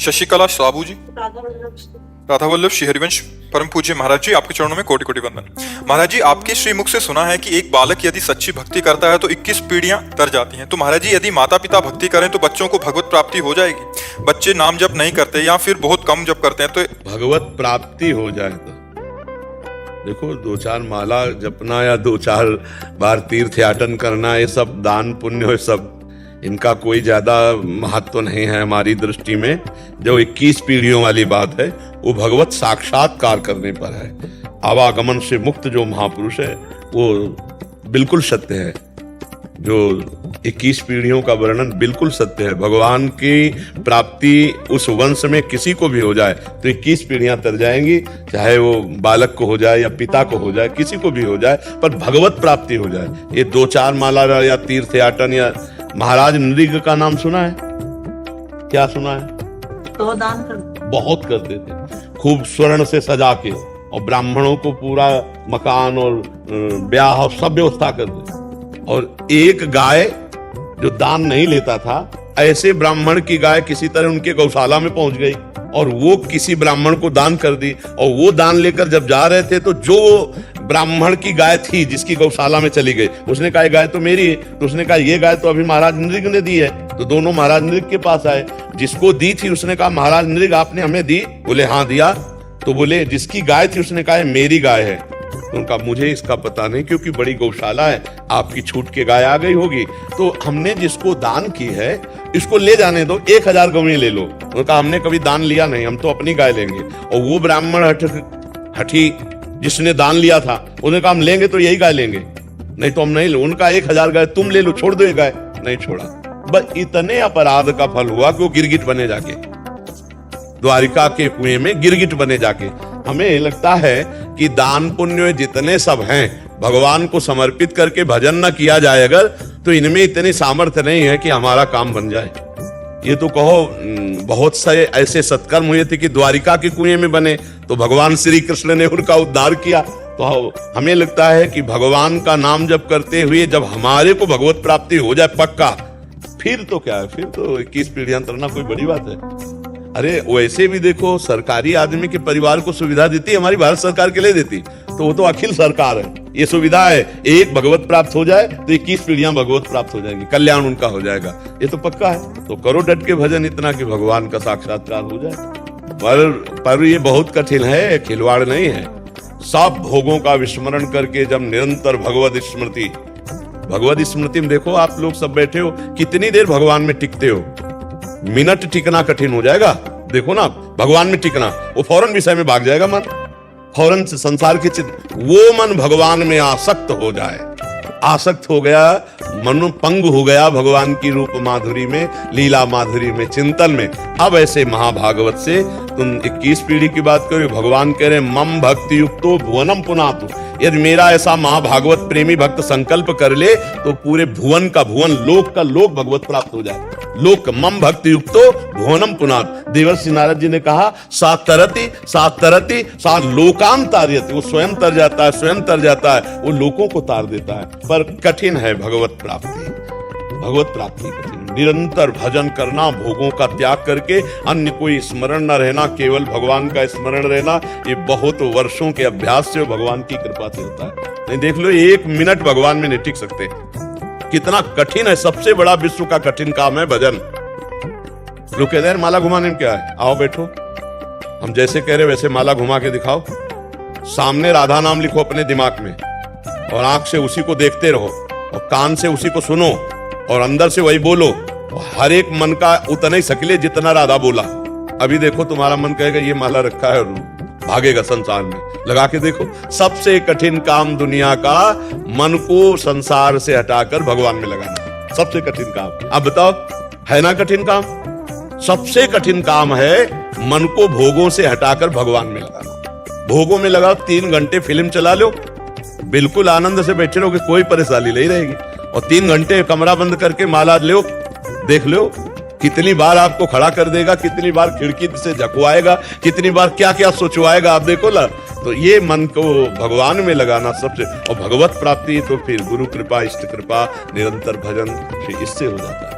शशिकला साबू जी, राधा वल्लभ श्री हरिवंश परम पूज्य महाराज जी, आपके चरणों में कोटि कोटि वंदन। महाराज जी, आपके श्रीमुख से सुना है कि एक बालक यदि सच्ची भक्ति करता है तो 21 पीढ़ियां तर जाती हैं। तो महाराज जी, यदि माता पिता भक्ति करें तो बच्चों को भगवत प्राप्ति हो जाएगी? बच्चे नाम जप नहीं करते या फिर बहुत कम जप करते हैं तो भगवत प्राप्ति हो जाए तो देखो, 2-4 माला जपना या 2-4 बार तीर्थ याटन करना, ये सब दान पुण्य, ये सब इनका कोई ज्यादा महत्व नहीं है हमारी दृष्टि में। जो 21 पीढ़ियों वाली बात है वो भगवत साक्षात्कार करने पर है। आवागमन से मुक्त जो महापुरुष है वो बिल्कुल सत्य है। जो 21 पीढ़ियों का वर्णन बिल्कुल सत्य है। भगवान की प्राप्ति उस वंश में किसी को भी हो जाए तो 21 पीढ़ियां तर जाएंगी, चाहे वो बालक को हो जाए या पिता को हो जाए, किसी को भी हो जाए, पर भगवत प्राप्ति हो जाए। ये 2-4 माला या तीर्थ याटन या महाराज नृग का नाम सुना है? क्या सुना है? तो दान कर बहुत करते थे, खूब स्वर्ण से सजा के, और ब्राह्मणों को पूरा मकान और ब्याह सब व्यवस्था करते। और एक गाय जो दान नहीं लेता था, ऐसे ब्राह्मण की गाय किसी तरह उनके गौशाला में पहुंच गई और वो किसी ब्राह्मण को दान कर दी। और वो दान लेकर जब जा रहे थे तो जो ब्राह्मण की गाय थी जिसकी गौशाला में चली गई, उसने कहा गाय तो मेरी है। तो उसने कहा ये गाय तो अभी महाराज नृग ने दी है। तो दोनों महाराज नृग के पास आए। जिसको दी थी उसने कहा महाराज नृग आपने हमें दी? बोले हाँ दिया। तो बोले जिसकी गाय थी उसने कहा मेरी गाय है। तो उनका मुझे इसका पता नहीं, क्योंकि बड़ी गौशाला है, आपकी छूट के गाय आ गई होगी। तो हमने जिसको दान की है इसको ले जाने दो, 1000 गौएं ले लो। उनका हमने कभी दान लिया नहीं, हम तो अपनी गाय लेंगे। और वो ब्राह्मण हठी जिसने दान लिया था उन्होंने कहा हम लेंगे तो यही गाय लेंगे, नहीं तो हम नहीं ले। उनका 1000 गाय तुम ले लो, छोड़ दो ये गाय। नहीं छोड़ा। बस इतने अपराध का फल हुआ कि वो गिरगिट बने जाके, द्वारिका के कुएं में गिरगिट बने जाके। हमें लगता है कि दान पुण्य जितने सब हैं, भगवान को समर्पित करके भजन न किया जाए अगर, तो इनमें इतनी सामर्थ्य नहीं है कि हमारा काम बन जाए। ये तो कहो बहुत से ऐसे सत्कर्म हुए थे कि द्वारिका के कुएं में बने, तो भगवान श्री कृष्ण ने उनका उद्धार किया। तो हमें लगता है कि भगवान का नाम जप करते हुए जब हमारे को भगवत प्राप्ति हो जाए पक्का, फिर तो क्या है, फिर तो 21 पीढ़ियां तरना कोई बड़ी बात है। अरे वैसे भी देखो, सरकारी आदमी के परिवार को सुविधा देती है हमारी भारत सरकार के लिए देती, तो वो तो अखिल सरकार है। ये सुविधा है, एक भगवत प्राप्त हो जाए तो 21 पीढ़ियां भगवत प्राप्त हो जाएंगी, कल्याण उनका हो जाएगा। ये तो पक्का है। तो करो डट के भजन इतना कि भगवान का साक्षात्कार हो जाए। पर ये बहुत कठिन है, खिलवाड़ नहीं है। सब भोगों का विस्मरण करके जब निरंतर भगवत स्मृति में देखो, आप लोग सब बैठे हो, कितनी देर भगवान में टिकते हो? मिनट टिकना कठिन हो जाएगा। देखो ना, भगवान में टिकना, वो फौरन विषय में भाग जाएगा मन, फौरन से संसार के चित्त। वो मन भगवान में आसक्त हो जाए, आसक्त हो गया, मन पंग हो गया भगवान की रूप माधुरी में, लीला माधुरी में, चिंतन में। अब ऐसे महाभागवत से तुम 21 पीढ़ी की बात करो, भगवान कह रहे मम भक्ति युक्तो भुवनम पुनातु। यदि मेरा ऐसा महाभागवत प्रेमी भक्त संकल्प कर ले तो पूरे भुवन का भुवन, लोक का लोक भगवत प्राप्त हो जाए। लोक मम भक्ति युक्तो भुवनम पुनात। देवर्षि नारद जी ने कहा सात तरती सात लोकाम तार्यति। वो स्वयं तर जाता है, स्वयं तर जाता है, वो लोकों को तार देता है। पर कठिन है भगवत प्राप्ति, भगवत प्राप्ति कठिन। निरंतर भजन करना, भोगों का त्याग करके अन्य कोई स्मरण न रहना, केवल भगवान का स्मरण रहना, ये बहुत वर्षों के अभ्यास से भगवान की कृपा से होता है। नहीं देख लो, 1 मिनट भगवान में नहीं टिक सकते, कितना कठिन है। सबसे बड़ा विश्व का कठिन काम है भजन। लोग कहते हैं माला घुमाने में क्या है, आओ बैठो, हम जैसे कह रहे वैसे माला घुमा के दिखाओ। सामने राधा नाम लिखो अपने दिमाग में, और आंख से उसी को देखते रहो, और कान से उसी को सुनो, और अंदर से वही बोलो। हर एक मन का उतना ही सकले जितना राधा बोला। अभी देखो तुम्हारा मन कहेगा ये माला रखा है, और भागेगा संसार में। लगा के देखो, सबसे कठिन काम दुनिया का मन को संसार से हटाकर भगवान में लगाना, सबसे कठिन काम। अब बताओ, है ना कठिन काम? सबसे कठिन काम है मन को भोगों से हटाकर भगवान में लगाना। भोगों में लगाओ, 3 घंटे फिल्म चला लो, बिल्कुल आनंद से बैठे रहोगे, कोई परेशानी नहीं रहेगी। और 3 घंटे कमरा बंद करके माला लो, देख लो कितनी बार आपको खड़ा कर देगा, कितनी बार खिड़की से झकवाएगा, कितनी बार क्या क्या सोचवाएगा, आप देखो ना। तो ये मन को भगवान में लगाना सबसे, और भगवत प्राप्ति तो फिर गुरु कृपा, इष्ट कृपा, निरंतर भजन, इससे हो जाता है।